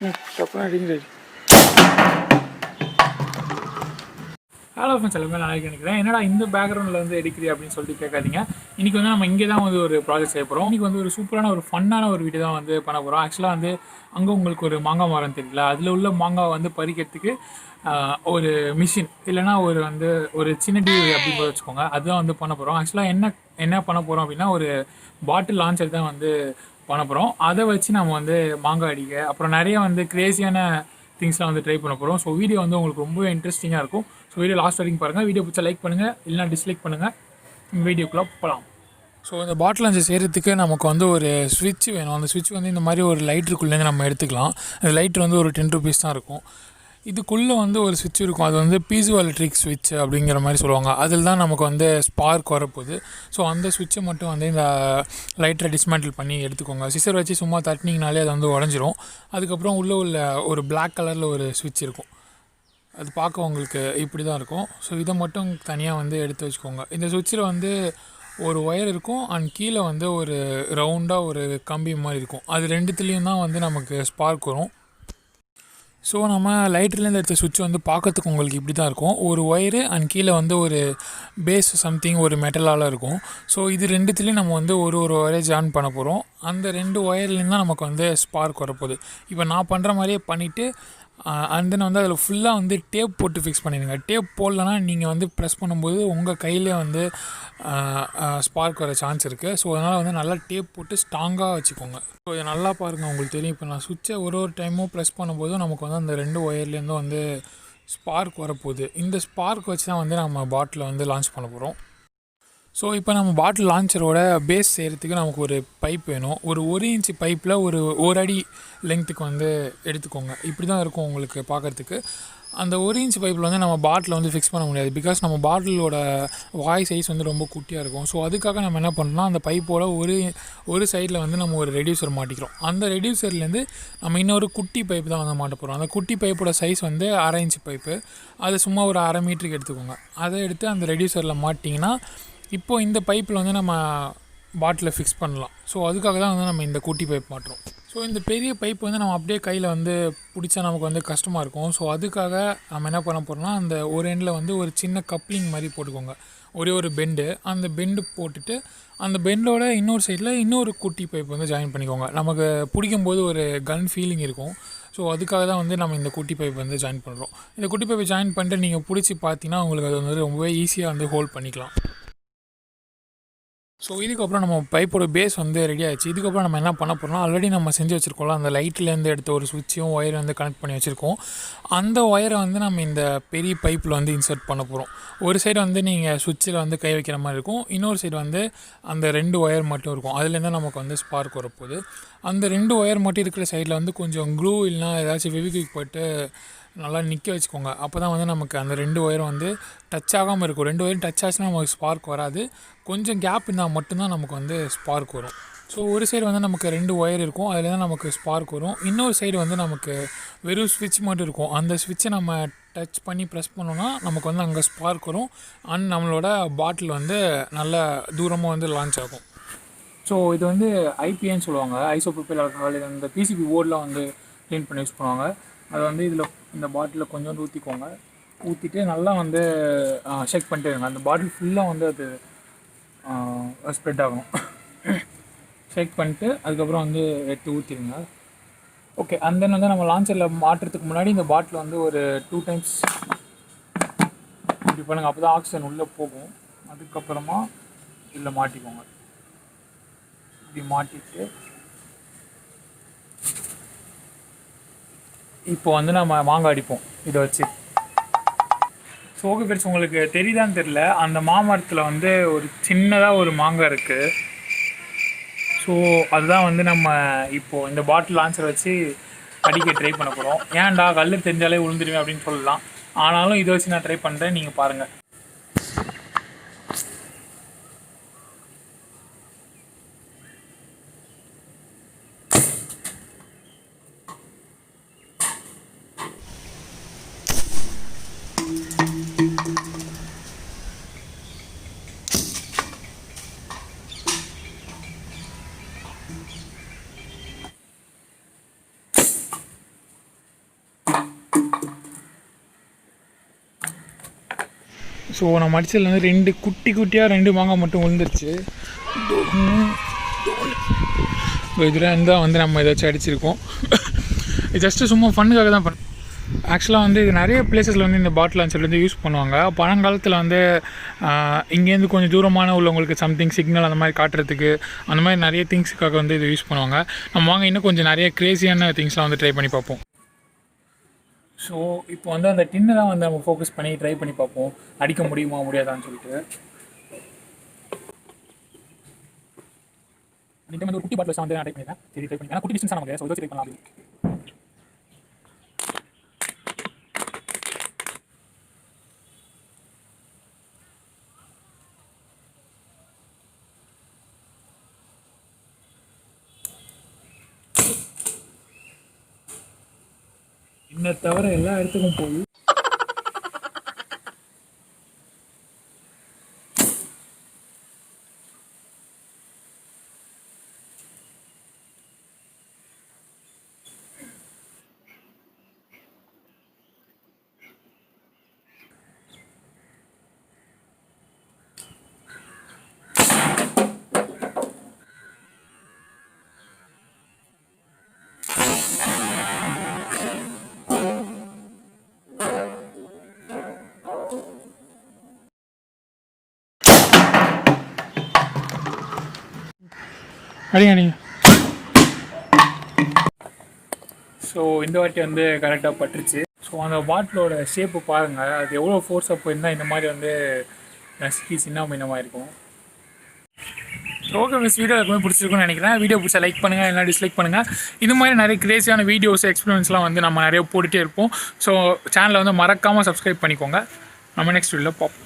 டப்புனு அடிங்க. Hello friends, எல்லாமே நான் நினைக்கிறேன். என்னடா இந்த பேக்ரவுண்டில் வந்து எடுக்கிறீ அப்படின்னு சொல்லிட்டு கேட்காதீங்க. இன்றைக்கி வந்து நம்ம இங்கே தான் வந்து ஒரு ப்ராஜெக்ட் செய்ய போகிறோம். இன்றைக்கி வந்து ஒரு சூப்பரான ஒரு ஃபன்னான ஒரு வீடியோ தான் வந்து பண்ண போகிறோம். ஆக்சுவலாக வந்து அங்கே உங்களுக்கு ஒரு மாங்காய் மரம் தெரியல, அதில் உள்ள மாங்காய் வந்து பறிக்கிறதுக்கு ஒரு மிஷின் இல்லைனா ஒரு சின்ன டிவி அப்படின்னு கூட வச்சுக்கோங்க, அதுதான் வந்து பண்ண போகிறோம். ஆக்சுவலாக என்ன பண்ண போகிறோம் அப்படின்னா, ஒரு பாட்டில் லான்ச்சர் தான் வந்து பண்ண போகிறோம். அதை வச்சு நம்ம வந்து மாங்காய் அடிக்க, அப்புறம் நிறைய வந்து கிரேசியான திங்ஸ்லாம் வந்து ட்ரை பண்ண போகிறோம். ஸோ வீடியோ வந்து உங்களுக்கு ரொம்பவே இன்ட்ரெஸ்டிங்காக இருக்கும். ஸோ வீடியோ லாஸ்ட் வரைக்கும் பாருங்கள். வீடியோ பிடிச்சா லைக் பண்ணுங்கள், இல்லைனா டிஸ்லைக் பண்ணுங்கள். வீடியோக்குள்ளே போகலாம். ஸோ இந்த பாட்டில் லான்ச்சர் செய்கிறதுக்கு நமக்கு வந்து ஒரு ஸ்விட்ச் வேணும். அந்த ஸ்விட்ச் வந்து இந்த மாதிரி ஒரு லைட்ருக்குள்ளேருந்து நம்ம எடுத்துக்கலாம். அந்த லைட்ரு வந்து ஒரு 10 rupees தான் இருக்கும். இதுக்குள்ளே வந்து ஒரு ஸ்விட்ச் இருக்கும், அது வந்து பீசோஎலக்ட்ரிக் ஸ்விட்ச் அப்படிங்கிற மாதிரி சொல்லுவாங்க. அதில் தான் நமக்கு வந்து ஸ்பார்க் வரப்போகுது. ஸோ அந்த ஸ்விட்சை மட்டும் வந்து இந்த லைட்டரை டிஸ்மேண்டில் பண்ணி எடுத்துக்கோங்க. சிசர் வச்சு சும்மா தட்டினீங்கனாலே அது வந்து உடஞ்சிரும். அதுக்கப்புறம் உள்ளே உள்ள ஒரு பிளாக் கலரில் ஒரு ஸ்விட்ச் இருக்கும், அது பார்க்க உங்களுக்கு இப்படி தான் இருக்கும். ஸோ இதை மட்டும் தனியாக வந்து எடுத்து வச்சுக்கோங்க. இந்த சுவிட்சில் வந்து ஒரு ஒயர் இருக்கும், அண்ட் கீழே வந்து ஒரு ரவுண்டாக ஒரு கம்பி மாதிரி இருக்கும். அது ரெண்டுத்துலேயும் தான் வந்து நமக்கு ஸ்பார்க் வரும். ஸோ நம்ம லைட்லேருந்து எடுத்த சுவிட்ச் வந்து பார்க்கறதுக்கு உங்களுக்கு இப்படி தான் இருக்கும். ஒரு ஒயரு அண்ட் கீழே வந்து ஒரு பேஸ் சம்திங் ஒரு மெட்டலால் இருக்கும். ஸோ இது ரெண்டுத்துலேயும் நம்ம வந்து ஒரு ஒயரை ஜாயின் பண்ண போகிறோம். அந்த 2 ஒயர்லேருந்து தான் நமக்கு வந்து ஸ்பார்க் வரப்போகுது. இப்போ நான் பண்ணுற மாதிரியே பண்ணிவிட்டு அண்ட் தென் வந்து அதில் ஃபுல்லாக வந்து டேப் போட்டு ஃபிக்ஸ் பண்ணிடுங்க. டேப் போடலன்னா நீங்கள் வந்து ப்ரெஸ் பண்ணும்போது உங்கள் கையிலே வந்து ஸ்பார்க் வர சான்ஸ் இருக்குது. ஸோ அதனால் வந்து நல்லா டேப் போட்டு ஸ்ட்ராங்காக வச்சுக்கோங்க. ஸோ இதை நல்லா பாருங்கள், உங்களுக்கு தெரியும். இப்போ நான் சுவிட்சை ஒரு டைமும் ப்ரெஸ் பண்ணும்போதும் நமக்கு வந்து அந்த 2 ஒயர்லேருந்தும் வந்து ஸ்பார்க் வரப்போகுது. இந்த ஸ்பார்க் வச்சு தான் வந்து நம்ம பாட்டிலை வந்து லான்ச் பண்ண போகிறோம். ஸோ இப்போ நம்ம பாட்டில் லான்ச்சரோட பேஸ் செய்கிறதுக்கு நமக்கு ஒரு பைப் வேணும். ஒரு 1 inch பைப்பில் ஒரு அடி லெங்க்த்துக்கு வந்து எடுத்துக்கோங்க. இப்படி தான் இருக்கும் உங்களுக்கு பார்க்குறதுக்கு. அந்த 1 inch பைப்பில் வந்து நம்ம பாட்டில் வந்து ஃபிக்ஸ் பண்ண முடியாது, பிகாஸ் நம்ம பாட்டிலோட வாய் சைஸ் வந்து ரொம்ப குட்டியாக இருக்கும். ஸோ அதுக்காக நம்ம என்ன பண்ணுறோம்னா, அந்த பைப்போட ஒரு சைடில் வந்து நம்ம ஒரு ரெடியூசர் மாட்டிக்கிறோம். அந்த ரெடியூசர்லேருந்து நம்ம இன்னொரு குட்டி பைப் தான் வந்து மாட்ட போகிறோம். அந்த குட்டி பைப்போட சைஸ் வந்து 1/2 inch பைப்பு. அது சும்மா ஒரு 1/2 மீட்டருக்கு எடுத்துக்கோங்க. அதை எடுத்து அந்த ரெடியூசரில் மாட்டிங்கன்னா இப்போது இந்த பைப்பில் வந்து நம்ம பாட்டிலை ஃபிக்ஸ் பண்ணலாம். ஸோ அதுக்காக தான் வந்து நம்ம இந்த குட்டி பைப் மாட்டுறோம். ஸோ இந்த பெரிய பைப் வந்து நம்ம அப்படியே கையில் வந்து பிடிச்சா நமக்கு வந்து கஷ்டமாக இருக்கும். ஸோ அதுக்காக நம்ம என்ன பண்ண போகிறோம்னா, அந்த ஒரு எண்டில் வந்து ஒரு சின்ன கப்ளிங் மாதிரி போட்டுக்கோங்க. ஒரு பெண்டு, அந்த பெண்டு போட்டுட்டு அந்த பெண்டோட இன்னொரு சைடில் இன்னொரு குட்டி பைப் வந்து ஜாயின் பண்ணிக்கோங்க. நமக்கு பிடிக்கும்போது ஒரு கன் ஃபீலிங் இருக்கும். ஸோ அதுக்காக தான் வந்து நம்ம இந்த குட்டி பைப் வந்து ஜாயின் பண்ணுறோம். இந்த குட்டி பைப்பை ஜாயின் பண்ணிட்டு நீங்கள் பிடிச்சி பார்த்தீங்கன்னா உங்களுக்கு அது வந்து ரொம்பவே ஈஸியாக வந்து ஹோல்ட் பண்ணிக்கலாம். ஸோ இதுக்கப்புறம் நம்ம பைப்போட பேஸ் வந்து ரெடி ஆகிடுச்சு. இதுக்கப்புறம் நம்ம என்ன பண்ண போகிறோம்னா, ஆல்ரெடி நம்ம செஞ்சு வச்சுருக்கோம்ல, அந்த லைட்லேருந்து எடுத்த ஒரு சுவிட்சையும் ஒயரை வந்து கனெக்ட் பண்ணி வச்சுருக்கோம். அந்த ஒயரை வந்து நம்ம இந்த பெரிய பைப்பில் வந்து இன்சர்ட் பண்ண போகிறோம். ஒரு சைடு வந்து நீங்கள் சுவிட்சில் வந்து கை வைக்கிற மாதிரி இருக்கும், இன்னொரு சைடு வந்து அந்த 2 ஒயர் மட்டும் இருக்கும். அதுலேருந்து நமக்கு வந்து ஸ்பார்க் வரப்போகுது. அந்த 2 ஒயர் மட்டும் இருக்கிற சைடில் வந்து கொஞ்சம் க்ளூ இல்லைனா ஏதாச்சும் ஃபெவிக்விக் போட்டு நல்லா நிற்க வச்சுக்கோங்க. அப்போ தான் வந்து நமக்கு அந்த 2 ஒயரும் வந்து டச் ஆகாமல் இருக்கும். 2 ஒயரும் டச் ஆச்சுன்னா நமக்கு ஸ்பார்க் வராது. கொஞ்சம் கேப் இருந்தால் மட்டும்தான் நமக்கு வந்து ஸ்பார்க் வரும். ஸோ ஒரு சைடு வந்து நமக்கு 2 ஒயர் இருக்கும், அதில் தான் நமக்கு ஸ்பார்க் வரும். இன்னொரு சைடு வந்து நமக்கு வெறும் ஸ்விட்ச் மட்டும் இருக்கும். அந்த ஸ்விட்சை நம்ம டச் பண்ணி ப்ரெஸ் பண்ணோன்னா நமக்கு வந்து அங்கே ஸ்பார்க் வரும். அண்ட் நம்மளோட பாட்டில் வந்து நல்ல தூரமாக வந்து லான்ச் ஆகும். ஸோ இது வந்து ஐபிஏன்னு சொல்லுவாங்க, ஐசோப்ரோபைல் ஆல்கஹால். இது அந்த பிசிபி போர்டில் வந்து க்ளீன் பண்ணி யூஸ் பண்ணுவாங்க. அதை வந்து இந்த பாட்டிலில் கொஞ்சோண்டு ஊற்றிக்கோங்க. ஊற்றிட்டு நல்லா வந்து ஷேக் பண்ணிட்டே இருங்க. அந்த பாட்டில் ஃபுல்லாக வந்து அது ஸ்ப்ரெட் ஆகணும். ஷேக் பண்ணிட்டு அதுக்கப்புறம் வந்து எடுத்து ஊற்றிடுங்க. ஓகே, அந்த தென் வந்து நம்ம லான்ச்சரில் மாட்டுறதுக்கு முன்னாடி இந்த பாட்டில் வந்து ஒரு 2 times இப்படி பண்ணுங்கள். அப்போ தான் ஆக்சிஜன் உள்ளே போகும். அதுக்கப்புறமா இதில் மாட்டிக்கோங்க. இப்படி மாட்டிட்டு இப்போ வந்து நம்ம மாங்காய் அடிப்போம் இதை வச்சு. ஸோ ஓகே ஃப்ரெண்ட்ஸ், உங்களுக்கு தெரியுதான்னு தெரில, அந்த மாமரத்தில் வந்து ஒரு சின்னதாக ஒரு மாங்காய் இருக்குது. ஸோ அதுதான் வந்து நம்ம இப்போது இந்த பாட்டில் லான்ச்சர் வச்சு அடிக்க ட்ரை பண்ண போகிறோம். ஏன்டா கல் தெரிஞ்சாலே விழுந்துருவேன் அப்படின்னு சொல்லலாம், ஆனாலும் இதை வச்சு நான் ட்ரை பண்ணுறேன், நீங்கள் பாருங்கள். ஸோ நம்ம அடிச்சதில் வந்து 2 குட்டியாக 2 மாங்காய் மட்டும் விழுந்துருச்சு. இதில் இருந்தால் வந்து நம்ம ஏதாச்சும் அடிச்சிருக்கோம். இது ஜஸ்ட்டு சும்மா ஃபண்ணுக்காக தான் பண்ண. ஆக்சுவலாக வந்து இது நிறைய பிளேஸஸில் வந்து இந்த பாட்டில் ஆன்சர் வந்து யூஸ் பண்ணுவாங்க. பழங்காலத்தில் வந்து இங்கேருந்து கொஞ்சம் தூரமான உள்ளவங்களுக்கு சம்திங் சிக்னல் அந்த மாதிரி காட்டுறதுக்கு அந்த மாதிரி நிறைய திங்ஸுக்காக வந்து இது யூஸ் பண்ணுவாங்க. நம்ம வாங்க இன்னும் கொஞ்சம் நிறைய க்ரேஸியான திங்ஸ்லாம் வந்து ட்ரை பண்ணி பார்ப்போம். ஸோ இப்போ வந்து அந்த டின்னை தான் வந்து நம்ம ஃபோக்கஸ் பண்ணி ட்ரை பண்ணி பார்ப்போம், அடிக்க முடியுமா முடியாதான்னு சொல்லிட்டு. இந்த வந்து ஒரு குட்டி பாட்டில் வந்து நான் ட்ரை பண்ணியிருக்கேன். சரி ட்ரை பண்ணி, ஏன்னா குட்டி டிஸ்டன்ஸ் நமக்கு ஸோ ட்ரை பண்ணலாம் அப்படின்னு. இன்னை தவிர எல்லா இடத்துக்கும் போய் அடிங்க. ஸோ இந்த வாட்டி வந்து கரெக்டாக பட்டுருச்சு. ஸோ அந்த பாட்டிலோட ஷேப்பு பாருங்கள், அது எவ்வளோ ஃபோர்ஸாக போயிருந்தால் இந்த மாதிரி வந்து நசுக்கி சின்ன பின்னமாக இருக்கும். ஓகே மிஸ், வீடியோ எப்பவுமே பிடிச்சிருக்குன்னு நினைக்கிறேன். வீடியோ பிடிச்சா லைக் பண்ணுங்கள், இல்லைனா டிஸ்லைக் பண்ணுங்கள். இது மாதிரி நிறைய கிரேஸியான வீடியோஸ் எக்ஸ்பீரியன்ஸ்லாம் வந்து நம்ம நிறைய போட்டுகிட்டே இருப்போம். ஸோ சேனலை வந்து மறக்காமல் சப்ஸ்கிரைப் பண்ணிக்கோங்க. நம்ம நெக்ஸ்ட் வீடியோவில் பார்ப்போம்.